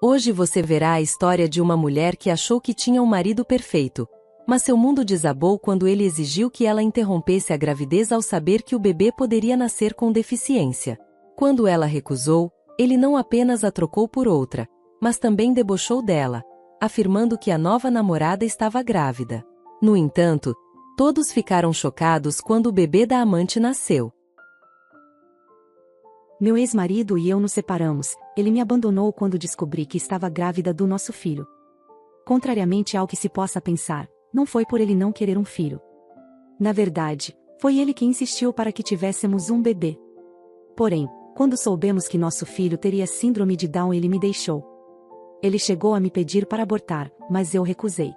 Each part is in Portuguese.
Hoje você verá a história de uma mulher que achou que tinha um marido perfeito, mas seu mundo desabou quando ele exigiu que ela interrompesse a gravidez ao saber que o bebê poderia nascer com deficiência. Quando ela recusou, ele não apenas a trocou por outra, mas também debochou dela, afirmando que a nova namorada estava grávida. No entanto, todos ficaram chocados quando o bebê da amante nasceu. Meu ex-marido e eu nos separamos. Ele me abandonou quando descobri que estava grávida do nosso filho. Contrariamente ao que se possa pensar, não foi por ele não querer um filho. Na verdade, foi ele que insistiu para que tivéssemos um bebê. Porém, quando soubemos que nosso filho teria síndrome de Down, ele me deixou. Ele chegou a me pedir para abortar, mas eu recusei.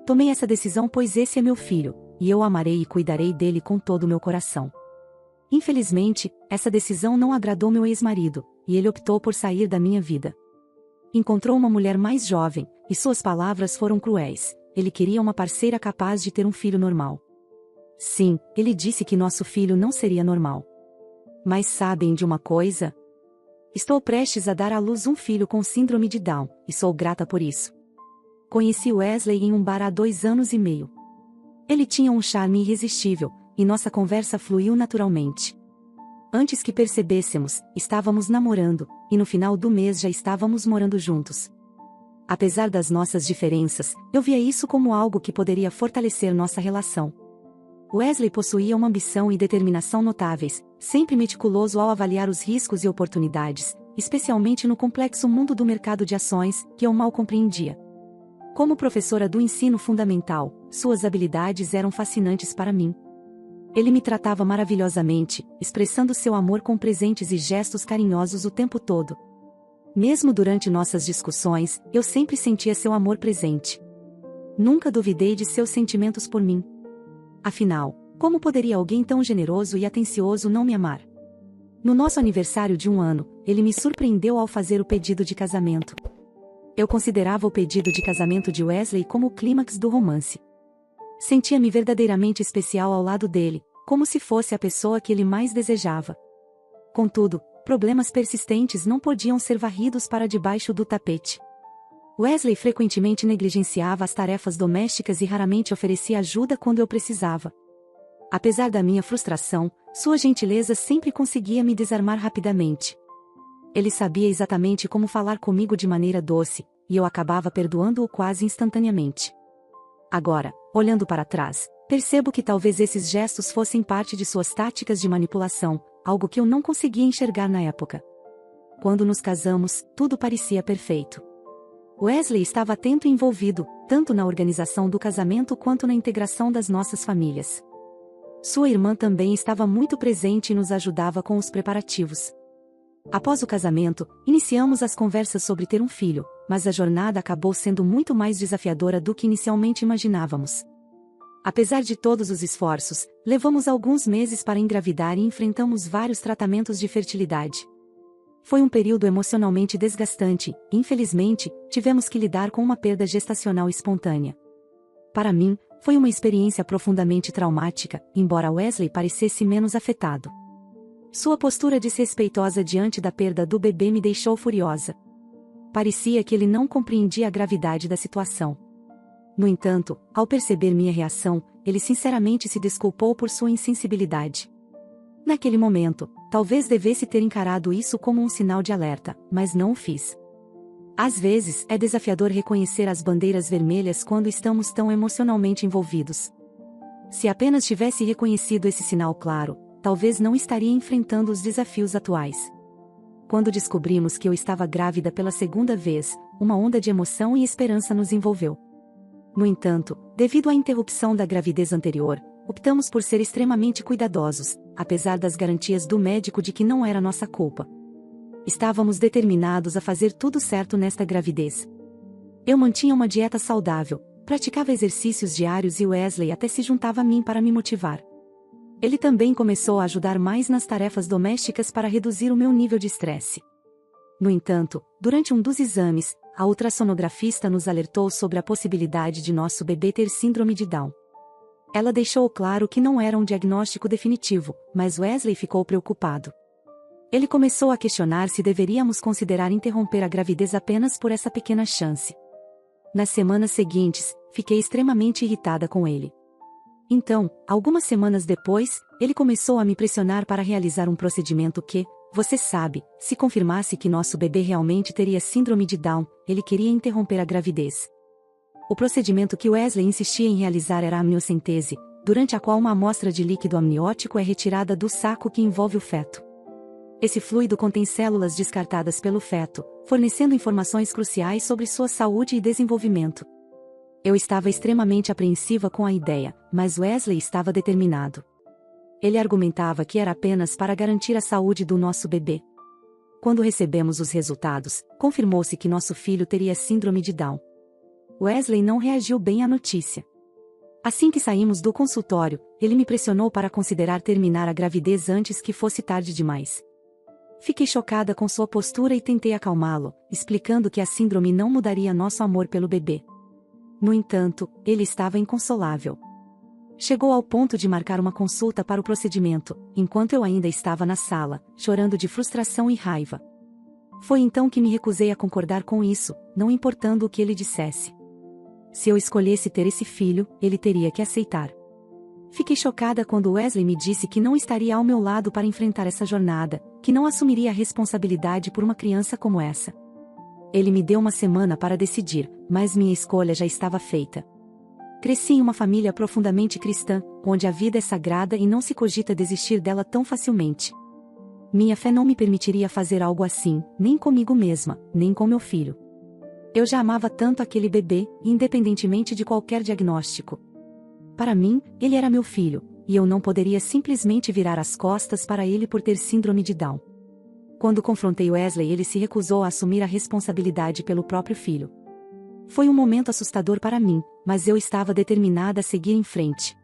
Tomei essa decisão pois esse é meu filho, e eu amarei e cuidarei dele com todo o meu coração. Infelizmente, essa decisão não agradou meu ex-marido, e ele optou por sair da minha vida. Encontrou uma mulher mais jovem, e suas palavras foram cruéis. Ele queria uma parceira capaz de ter um filho normal. Sim, ele disse que nosso filho não seria normal. Mas sabem de uma coisa? Estou prestes a dar à luz um filho com síndrome de Down, e sou grata por isso. Conheci Wesley em um bar há 2 anos e meio. Ele tinha um charme irresistível, e nossa conversa fluiu naturalmente. Antes que percebêssemos, estávamos namorando, e no final do mês já estávamos morando juntos. Apesar das nossas diferenças, eu via isso como algo que poderia fortalecer nossa relação. Wesley possuía uma ambição e determinação notáveis, sempre meticuloso ao avaliar os riscos e oportunidades, especialmente no complexo mundo do mercado de ações, que eu mal compreendia. Como professora do ensino fundamental, suas habilidades eram fascinantes para mim. Ele me tratava maravilhosamente, expressando seu amor com presentes e gestos carinhosos o tempo todo. Mesmo durante nossas discussões, eu sempre sentia seu amor presente. Nunca duvidei de seus sentimentos por mim. Afinal, como poderia alguém tão generoso e atencioso não me amar? No nosso aniversário de 1 ano, ele me surpreendeu ao fazer o pedido de casamento. Eu considerava o pedido de casamento de Wesley como o clímax do romance. Sentia-me verdadeiramente especial ao lado dele, como se fosse a pessoa que ele mais desejava. Contudo, problemas persistentes não podiam ser varridos para debaixo do tapete. Wesley frequentemente negligenciava as tarefas domésticas e raramente oferecia ajuda quando eu precisava. Apesar da minha frustração, sua gentileza sempre conseguia me desarmar rapidamente. Ele sabia exatamente como falar comigo de maneira doce, e eu acabava perdoando-o quase instantaneamente. Agora, olhando para trás, percebo que talvez esses gestos fossem parte de suas táticas de manipulação, algo que eu não conseguia enxergar na época. Quando nos casamos, tudo parecia perfeito. Wesley estava atento e envolvido, tanto na organização do casamento quanto na integração das nossas famílias. Sua irmã também estava muito presente e nos ajudava com os preparativos. Após o casamento, iniciamos as conversas sobre ter um filho, mas a jornada acabou sendo muito mais desafiadora do que inicialmente imaginávamos. Apesar de todos os esforços, levamos alguns meses para engravidar e enfrentamos vários tratamentos de fertilidade. Foi um período emocionalmente desgastante, e infelizmente, tivemos que lidar com uma perda gestacional espontânea. Para mim, foi uma experiência profundamente traumática, embora Wesley parecesse menos afetado. Sua postura desrespeitosa diante da perda do bebê me deixou furiosa. Parecia que ele não compreendia a gravidade da situação. No entanto, ao perceber minha reação, ele sinceramente se desculpou por sua insensibilidade. Naquele momento, talvez devesse ter encarado isso como um sinal de alerta, mas não o fiz. Às vezes, é desafiador reconhecer as bandeiras vermelhas quando estamos tão emocionalmente envolvidos. Se apenas tivesse reconhecido esse sinal claro, talvez não estaria enfrentando os desafios atuais. Quando descobrimos que eu estava grávida pela 2ª vez, uma onda de emoção e esperança nos envolveu. No entanto, devido à interrupção da gravidez anterior, optamos por ser extremamente cuidadosos, apesar das garantias do médico de que não era nossa culpa. Estávamos determinados a fazer tudo certo nesta gravidez. Eu mantinha uma dieta saudável, praticava exercícios diários e Wesley até se juntava a mim para me motivar. Ele também começou a ajudar mais nas tarefas domésticas para reduzir o meu nível de estresse. No entanto, durante um dos exames, a ultrassonografista nos alertou sobre a possibilidade de nosso bebê ter síndrome de Down. Ela deixou claro que não era um diagnóstico definitivo, mas Wesley ficou preocupado. Ele começou a questionar se deveríamos considerar interromper a gravidez apenas por essa pequena chance. Nas semanas seguintes, fiquei extremamente irritada com ele. Então, algumas semanas depois, ele começou a me pressionar para realizar um procedimento que, você sabe, se confirmasse que nosso bebê realmente teria síndrome de Down, ele queria interromper a gravidez. O procedimento que Wesley insistia em realizar era a amniocentese, durante a qual uma amostra de líquido amniótico é retirada do saco que envolve o feto. Esse fluido contém células descartadas pelo feto, fornecendo informações cruciais sobre sua saúde e desenvolvimento. Eu estava extremamente apreensiva com a ideia, mas Wesley estava determinado. Ele argumentava que era apenas para garantir a saúde do nosso bebê. Quando recebemos os resultados, confirmou-se que nosso filho teria síndrome de Down. Wesley não reagiu bem à notícia. Assim que saímos do consultório, ele me pressionou para considerar terminar a gravidez antes que fosse tarde demais. Fiquei chocada com sua postura e tentei acalmá-lo, explicando que a síndrome não mudaria nosso amor pelo bebê. No entanto, ele estava inconsolável. Chegou ao ponto de marcar uma consulta para o procedimento, enquanto eu ainda estava na sala, chorando de frustração e raiva. Foi então que me recusei a concordar com isso, não importando o que ele dissesse. Se eu escolhesse ter esse filho, ele teria que aceitar. Fiquei chocada quando Wesley me disse que não estaria ao meu lado para enfrentar essa jornada, que não assumiria a responsabilidade por uma criança como essa. Ele me deu uma semana para decidir, mas minha escolha já estava feita. Cresci em uma família profundamente cristã, onde a vida é sagrada e não se cogita desistir dela tão facilmente. Minha fé não me permitiria fazer algo assim, nem comigo mesma, nem com meu filho. Eu já amava tanto aquele bebê, independentemente de qualquer diagnóstico. Para mim, ele era meu filho, e eu não poderia simplesmente virar as costas para ele por ter síndrome de Down. Quando confrontei Wesley, ele se recusou a assumir a responsabilidade pelo próprio filho. Foi um momento assustador para mim, mas eu estava determinada a seguir em frente.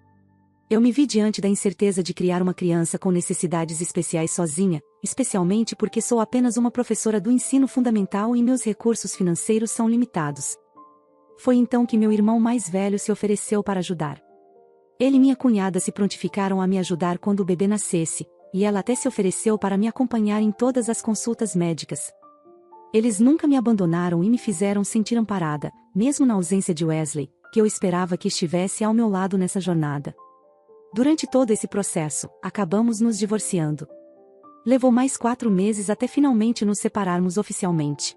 Eu me vi diante da incerteza de criar uma criança com necessidades especiais sozinha, especialmente porque sou apenas uma professora do ensino fundamental e meus recursos financeiros são limitados. Foi então que meu irmão mais velho se ofereceu para ajudar. Ele e minha cunhada se prontificaram a me ajudar quando o bebê nascesse, e ela até se ofereceu para me acompanhar em todas as consultas médicas. Eles nunca me abandonaram e me fizeram sentir amparada, mesmo na ausência de Wesley, que eu esperava que estivesse ao meu lado nessa jornada. Durante todo esse processo, acabamos nos divorciando. Levou mais 4 meses até finalmente nos separarmos oficialmente.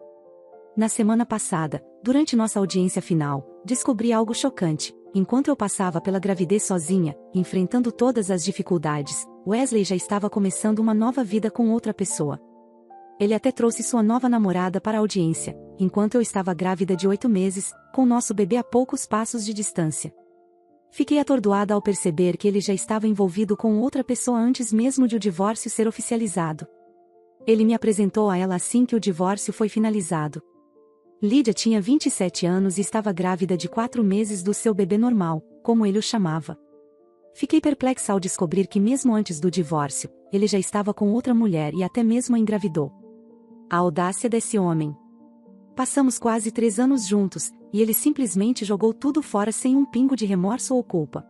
Na semana passada, durante nossa audiência final, descobri algo chocante. Enquanto eu passava pela gravidez sozinha, enfrentando todas as dificuldades, Wesley já estava começando uma nova vida com outra pessoa. Ele até trouxe sua nova namorada para a audiência, enquanto eu estava grávida de 8 meses, com nosso bebê a poucos passos de distância. Fiquei atordoada ao perceber que ele já estava envolvido com outra pessoa antes mesmo de o divórcio ser oficializado. Ele me apresentou a ela assim que o divórcio foi finalizado. Lídia tinha 27 anos e estava grávida de 4 meses do seu bebê normal, como ele o chamava. Fiquei perplexa ao descobrir que mesmo antes do divórcio, ele já estava com outra mulher e até mesmo a engravidou. A audácia desse homem. Passamos quase 3 anos juntos, e ele simplesmente jogou tudo fora sem um pingo de remorso ou culpa.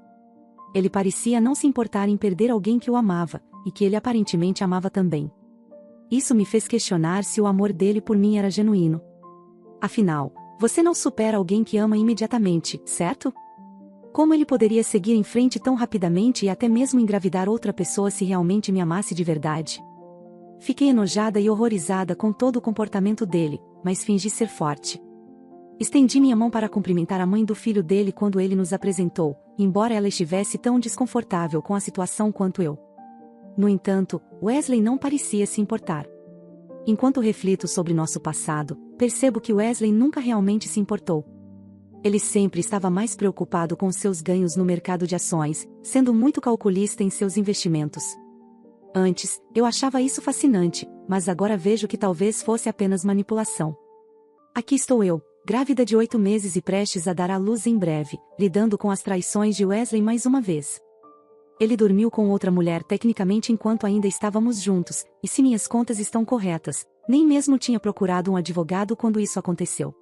Ele parecia não se importar em perder alguém que o amava, e que ele aparentemente amava também. Isso me fez questionar se o amor dele por mim era genuíno. Afinal, você não supera alguém que ama imediatamente, certo? Como ele poderia seguir em frente tão rapidamente e até mesmo engravidar outra pessoa se realmente me amasse de verdade? Fiquei enojada e horrorizada com todo o comportamento dele, mas fingi ser forte. Estendi minha mão para cumprimentar a mãe do filho dele quando ele nos apresentou, embora ela estivesse tão desconfortável com a situação quanto eu. No entanto, Wesley não parecia se importar. Enquanto reflito sobre nosso passado, percebo que Wesley nunca realmente se importou. Ele sempre estava mais preocupado com seus ganhos no mercado de ações, sendo muito calculista em seus investimentos. Antes, eu achava isso fascinante, mas agora vejo que talvez fosse apenas manipulação. Aqui estou eu, grávida de 8 meses e prestes a dar à luz em breve, lidando com as traições de Wesley mais uma vez. Ele dormiu com outra mulher tecnicamente enquanto ainda estávamos juntos, e se minhas contas estão corretas, nem mesmo tinha procurado um advogado quando isso aconteceu.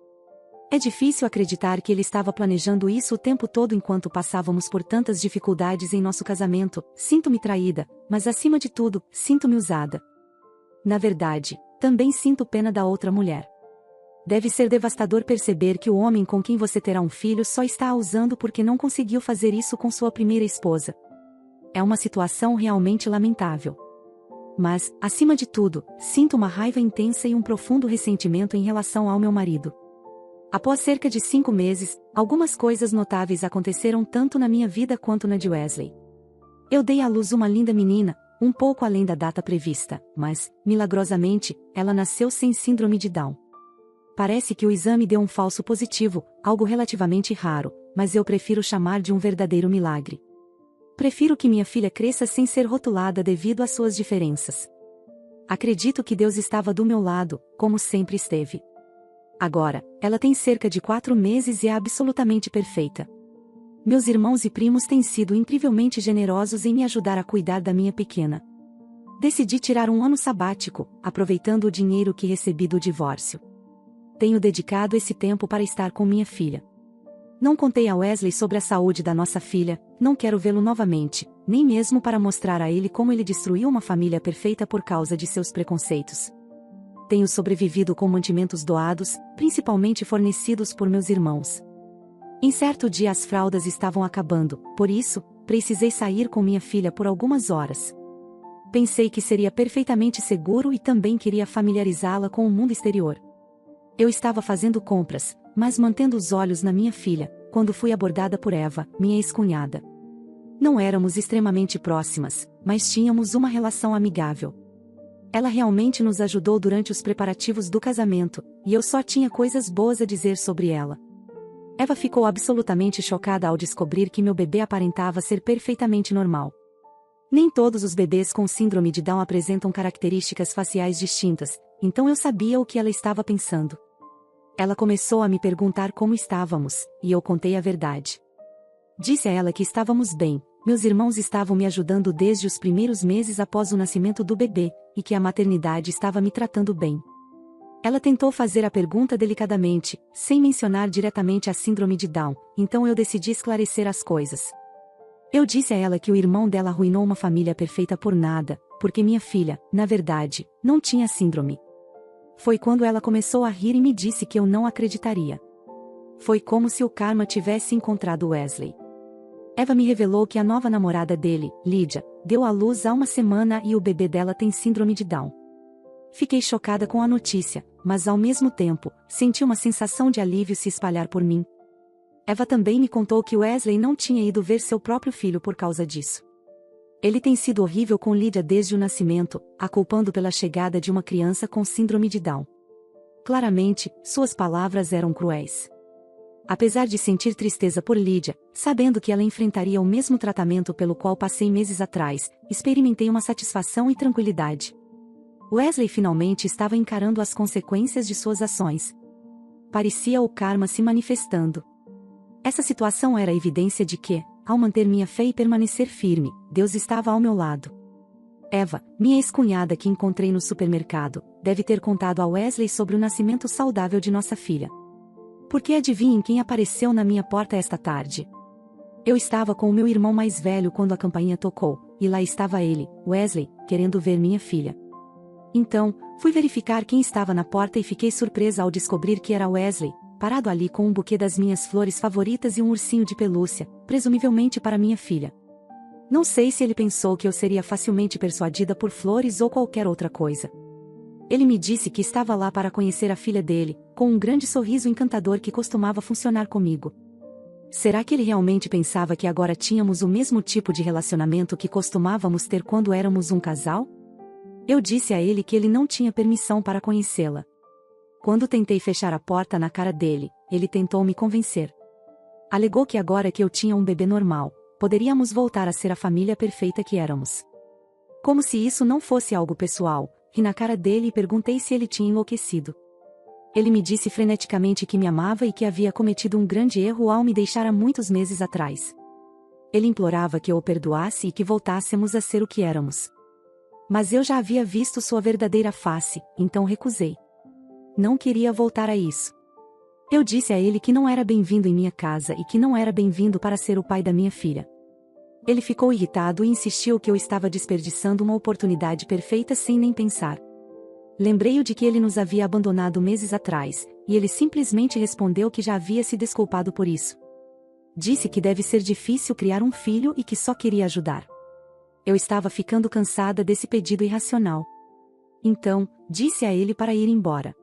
É difícil acreditar que ele estava planejando isso o tempo todo enquanto passávamos por tantas dificuldades em nosso casamento. Sinto-me traída, mas acima de tudo, sinto-me usada. Na verdade, também sinto pena da outra mulher. Deve ser devastador perceber que o homem com quem você terá um filho só está a usando porque não conseguiu fazer isso com sua primeira esposa. É uma situação realmente lamentável. Mas, acima de tudo, sinto uma raiva intensa e um profundo ressentimento em relação ao meu marido. Após cerca de 5 meses, algumas coisas notáveis aconteceram tanto na minha vida quanto na de Wesley. Eu dei à luz uma linda menina, um pouco além da data prevista, mas, milagrosamente, ela nasceu sem síndrome de Down. Parece que o exame deu um falso positivo, algo relativamente raro, mas eu prefiro chamar de um verdadeiro milagre. Prefiro que minha filha cresça sem ser rotulada devido às suas diferenças. Acredito que Deus estava do meu lado, como sempre esteve. Agora, ela tem cerca de 4 meses e é absolutamente perfeita. Meus irmãos e primos têm sido incrivelmente generosos em me ajudar a cuidar da minha pequena. Decidi tirar um ano sabático, aproveitando o dinheiro que recebi do divórcio. Tenho dedicado esse tempo para estar com minha filha. Não contei a Wesley sobre a saúde da nossa filha, não quero vê-lo novamente, nem mesmo para mostrar a ele como ele destruiu uma família perfeita por causa de seus preconceitos. Tenho sobrevivido com mantimentos doados, principalmente fornecidos por meus irmãos. Em certo dia as fraldas estavam acabando, por isso, precisei sair com minha filha por algumas horas. Pensei que seria perfeitamente seguro e também queria familiarizá-la com o mundo exterior. Eu estava fazendo compras, mas mantendo os olhos na minha filha, quando fui abordada por Eva, minha ex-cunhada. Não éramos extremamente próximas, mas tínhamos uma relação amigável. Ela realmente nos ajudou durante os preparativos do casamento, e eu só tinha coisas boas a dizer sobre ela. Eva ficou absolutamente chocada ao descobrir que meu bebê aparentava ser perfeitamente normal. Nem todos os bebês com síndrome de Down apresentam características faciais distintas, então eu sabia o que ela estava pensando. Ela começou a me perguntar como estávamos, e eu contei a verdade. Disse a ela que estávamos bem, meus irmãos estavam me ajudando desde os primeiros meses após o nascimento do bebê, e que a maternidade estava me tratando bem. Ela tentou fazer a pergunta delicadamente, sem mencionar diretamente a síndrome de Down, então eu decidi esclarecer as coisas. Eu disse a ela que o irmão dela arruinou uma família perfeita por nada, porque minha filha, na verdade, não tinha síndrome. Foi quando ela começou a rir e me disse que eu não acreditaria. Foi como se o karma tivesse encontrado Wesley. Eva me revelou que a nova namorada dele, Lydia, deu à luz há uma semana e o bebê dela tem síndrome de Down. Fiquei chocada com a notícia, mas ao mesmo tempo, senti uma sensação de alívio se espalhar por mim. Eva também me contou que Wesley não tinha ido ver seu próprio filho por causa disso. Ele tem sido horrível com Lydia desde o nascimento, a culpando pela chegada de uma criança com síndrome de Down. Claramente, suas palavras eram cruéis. Apesar de sentir tristeza por Lydia, sabendo que ela enfrentaria o mesmo tratamento pelo qual passei meses atrás, experimentei uma satisfação e tranquilidade. Wesley finalmente estava encarando as consequências de suas ações. Parecia o karma se manifestando. Essa situação era a evidência de que, ao manter minha fé e permanecer firme, Deus estava ao meu lado. Eva, minha ex-cunhada que encontrei no supermercado, deve ter contado a Wesley sobre o nascimento saudável de nossa filha. Porque adivinhem quem apareceu na minha porta esta tarde? Eu estava com o meu irmão mais velho quando a campainha tocou, e lá estava ele, Wesley, querendo ver minha filha. Então, fui verificar quem estava na porta e fiquei surpresa ao descobrir que era Wesley, parado ali com um buquê das minhas flores favoritas e um ursinho de pelúcia, presumivelmente para minha filha. Não sei se ele pensou que eu seria facilmente persuadida por flores ou qualquer outra coisa. Ele me disse que estava lá para conhecer a filha dele, com um grande sorriso encantador que costumava funcionar comigo. Será que ele realmente pensava que agora tínhamos o mesmo tipo de relacionamento que costumávamos ter quando éramos um casal? Eu disse a ele que ele não tinha permissão para conhecê-la. Quando tentei fechar a porta na cara dele, ele tentou me convencer. Alegou que agora que eu tinha um bebê normal, poderíamos voltar a ser a família perfeita que éramos. Como se isso não fosse algo pessoal, ri na cara dele e perguntei se ele tinha enlouquecido. Ele me disse freneticamente que me amava e que havia cometido um grande erro ao me deixar há muitos meses atrás. Ele implorava que eu o perdoasse e que voltássemos a ser o que éramos. Mas eu já havia visto sua verdadeira face, então recusei. Não queria voltar a isso. Eu disse a ele que não era bem-vindo em minha casa e que não era bem-vindo para ser o pai da minha filha. Ele ficou irritado e insistiu que eu estava desperdiçando uma oportunidade perfeita sem nem pensar. Lembrei-o de que ele nos havia abandonado meses atrás, e ele simplesmente respondeu que já havia se desculpado por isso. Disse que deve ser difícil criar um filho e que só queria ajudar. Eu estava ficando cansada desse pedido irracional. Então, disse a ele para ir embora.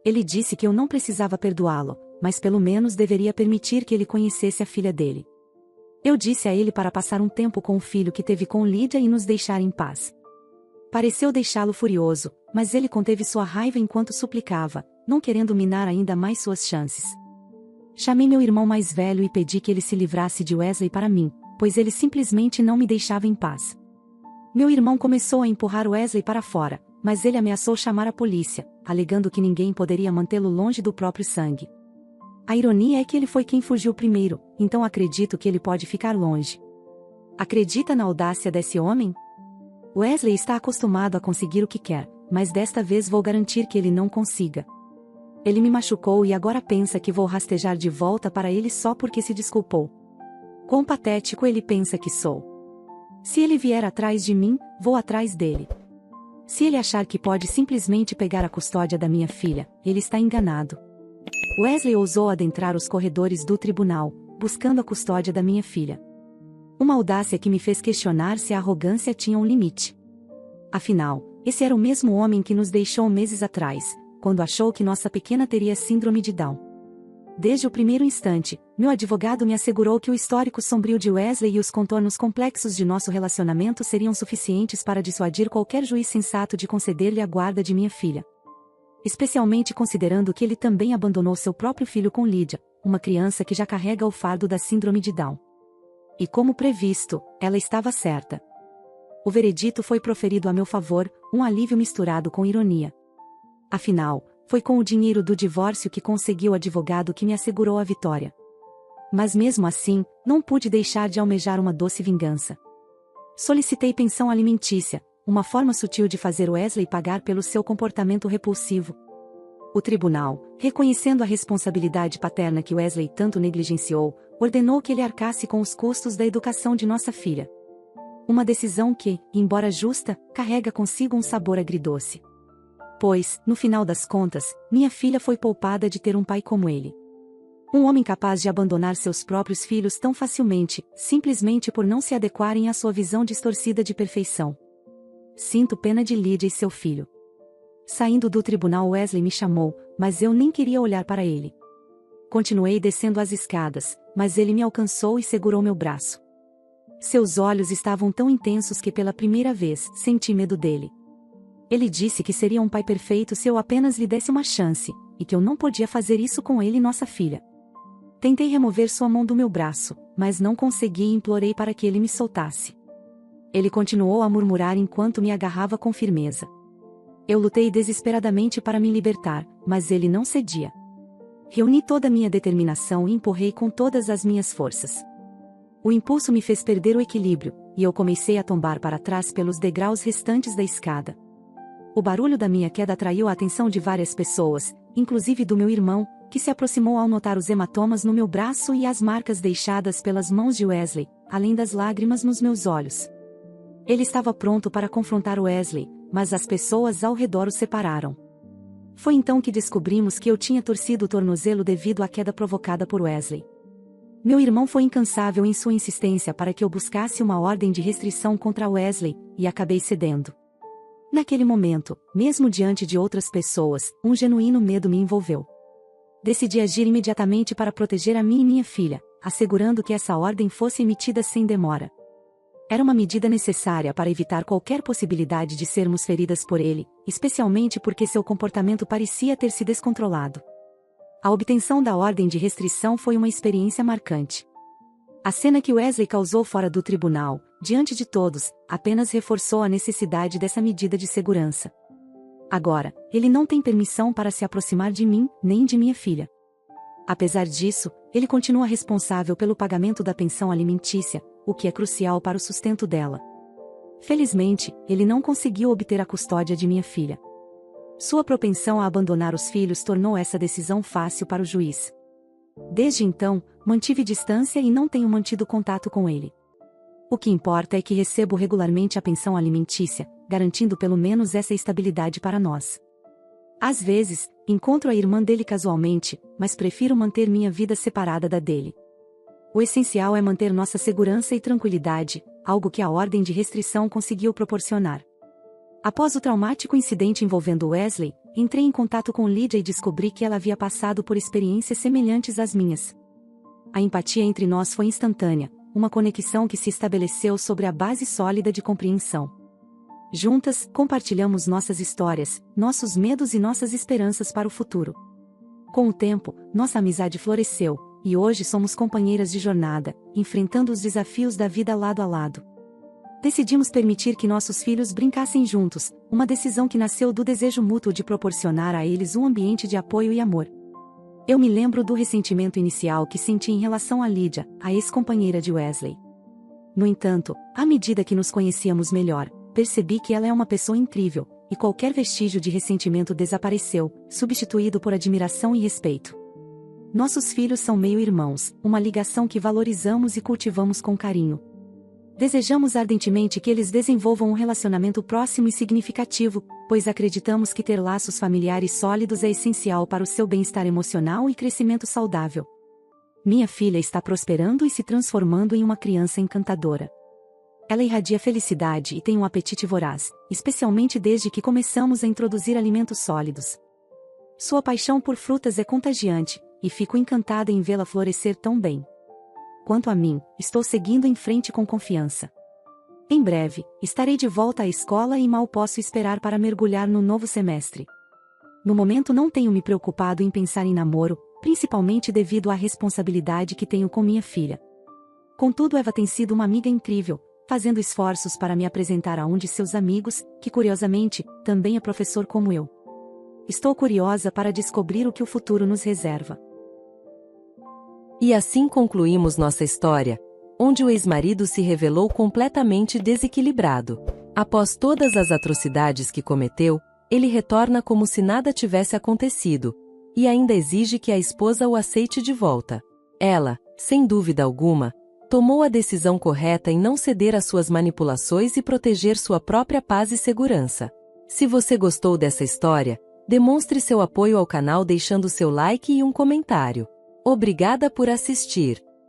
Ele disse que eu não precisava perdoá-lo, mas pelo menos deveria permitir que ele conhecesse a filha dele. Eu disse a ele para passar um tempo com o filho que teve com Lídia e nos deixar em paz. Pareceu deixá-lo furioso, mas ele conteve sua raiva enquanto suplicava, não querendo minar ainda mais suas chances. Chamei meu irmão mais velho e pedi que ele se livrasse de Wesley para mim, pois ele simplesmente não me deixava em paz. Meu irmão começou a empurrar Wesley para fora, mas ele ameaçou chamar a polícia, alegando que ninguém poderia mantê-lo longe do próprio sangue. A ironia é que ele foi quem fugiu primeiro, então acredito que ele pode ficar longe. Acredita na audácia desse homem? Wesley está acostumado a conseguir o que quer, mas desta vez vou garantir que ele não consiga. Ele me machucou e agora pensa que vou rastejar de volta para ele só porque se desculpou. Quão patético ele pensa que sou. Se ele vier atrás de mim, vou atrás dele. Se ele achar que pode simplesmente pegar a custódia da minha filha, ele está enganado. Wesley ousou adentrar os corredores do tribunal, buscando a custódia da minha filha. Uma audácia que me fez questionar se a arrogância tinha um limite. Afinal, esse era o mesmo homem que nos deixou meses atrás, quando achou que nossa pequena teria síndrome de Down. Desde o primeiro instante, meu advogado me assegurou que o histórico sombrio de Wesley e os contornos complexos de nosso relacionamento seriam suficientes para dissuadir qualquer juiz sensato de conceder-lhe a guarda de minha filha. Especialmente considerando que ele também abandonou seu próprio filho com Lídia, uma criança que já carrega o fardo da síndrome de Down. E como previsto, ela estava certa. O veredito foi proferido a meu favor, um alívio misturado com ironia. Afinal, foi com o dinheiro do divórcio que consegui o advogado que me assegurou a vitória. Mas mesmo assim, não pude deixar de almejar uma doce vingança. Solicitei pensão alimentícia, uma forma sutil de fazer Wesley pagar pelo seu comportamento repulsivo. O tribunal, reconhecendo a responsabilidade paterna que Wesley tanto negligenciou, ordenou que ele arcasse com os custos da educação de nossa filha. Uma decisão que, embora justa, carrega consigo um sabor agridoce. Pois, no final das contas, minha filha foi poupada de ter um pai como ele. Um homem capaz de abandonar seus próprios filhos tão facilmente, simplesmente por não se adequarem à sua visão distorcida de perfeição. Sinto pena de Lídia e seu filho. Saindo do tribunal, Wesley me chamou, mas eu nem queria olhar para ele. Continuei descendo as escadas, mas ele me alcançou e segurou meu braço. Seus olhos estavam tão intensos que pela primeira vez senti medo dele. Ele disse que seria um pai perfeito se eu apenas lhe desse uma chance, e que eu não podia fazer isso com ele e nossa filha. Tentei remover sua mão do meu braço, mas não consegui e implorei para que ele me soltasse. Ele continuou a murmurar enquanto me agarrava com firmeza. Eu lutei desesperadamente para me libertar, mas ele não cedia. Reuni toda a minha determinação e empurrei com todas as minhas forças. O impulso me fez perder o equilíbrio, e eu comecei a tombar para trás pelos degraus restantes da escada. O barulho da minha queda atraiu a atenção de várias pessoas, inclusive do meu irmão, que se aproximou ao notar os hematomas no meu braço e as marcas deixadas pelas mãos de Wesley, além das lágrimas nos meus olhos. Ele estava pronto para confrontar Wesley, mas as pessoas ao redor o separaram. Foi então que descobrimos que eu tinha torcido o tornozelo devido à queda provocada por Wesley. Meu irmão foi incansável em sua insistência para que eu buscasse uma ordem de restrição contra Wesley, e acabei cedendo. Naquele momento, mesmo diante de outras pessoas, um genuíno medo me envolveu. Decidi agir imediatamente para proteger a mim e minha filha, assegurando que essa ordem fosse emitida sem demora. Era uma medida necessária para evitar qualquer possibilidade de sermos feridas por ele, especialmente porque seu comportamento parecia ter se descontrolado. A obtenção da ordem de restrição foi uma experiência marcante. A cena que Wesley causou fora do tribunal, diante de todos, apenas reforçou a necessidade dessa medida de segurança. Agora, ele não tem permissão para se aproximar de mim, nem de minha filha. Apesar disso, ele continua responsável pelo pagamento da pensão alimentícia, o que é crucial para o sustento dela. Felizmente, ele não conseguiu obter a custódia de minha filha. Sua propensão a abandonar os filhos tornou essa decisão fácil para o juiz. Desde então, mantive distância e não tenho mantido contato com ele. O que importa é que recebo regularmente a pensão alimentícia, garantindo pelo menos essa estabilidade para nós. Às vezes, encontro a irmã dele casualmente, mas prefiro manter minha vida separada da dele. O essencial é manter nossa segurança e tranquilidade, algo que a ordem de restrição conseguiu proporcionar. Após o traumático incidente envolvendo Wesley, entrei em contato com Lydia e descobri que ela havia passado por experiências semelhantes às minhas. A empatia entre nós foi instantânea, uma conexão que se estabeleceu sobre a base sólida de compreensão. Juntas, compartilhamos nossas histórias, nossos medos e nossas esperanças para o futuro. Com o tempo, nossa amizade floresceu, e hoje somos companheiras de jornada, enfrentando os desafios da vida lado a lado. Decidimos permitir que nossos filhos brincassem juntos, uma decisão que nasceu do desejo mútuo de proporcionar a eles um ambiente de apoio e amor. Eu me lembro do ressentimento inicial que senti em relação a Lydia, a ex-companheira de Wesley. No entanto, à medida que nos conhecíamos melhor, percebi que ela é uma pessoa incrível, e qualquer vestígio de ressentimento desapareceu, substituído por admiração e respeito. Nossos filhos são meio-irmãos, uma ligação que valorizamos e cultivamos com carinho. Desejamos ardentemente que eles desenvolvam um relacionamento próximo e significativo, pois acreditamos que ter laços familiares sólidos é essencial para o seu bem-estar emocional e crescimento saudável. Minha filha está prosperando e se transformando em uma criança encantadora. Ela irradia felicidade e tem um apetite voraz, especialmente desde que começamos a introduzir alimentos sólidos. Sua paixão por frutas é contagiante, e fico encantada em vê-la florescer tão bem. Quanto a mim, estou seguindo em frente com confiança. Em breve, estarei de volta à escola e mal posso esperar para mergulhar no novo semestre. No momento não tenho me preocupado em pensar em namoro, principalmente devido à responsabilidade que tenho com minha filha. Contudo, Eva tem sido uma amiga incrível, fazendo esforços para me apresentar a um de seus amigos, que curiosamente, também é professor como eu. Estou curiosa para descobrir o que o futuro nos reserva. E assim concluímos nossa história, onde o ex-marido se revelou completamente desequilibrado. Após todas as atrocidades que cometeu, ele retorna como se nada tivesse acontecido, e ainda exige que a esposa o aceite de volta. Ela, sem dúvida alguma, tomou a decisão correta em não ceder às suas manipulações e proteger sua própria paz e segurança. Se você gostou dessa história, demonstre seu apoio ao canal deixando seu like e um comentário. Obrigada por assistir.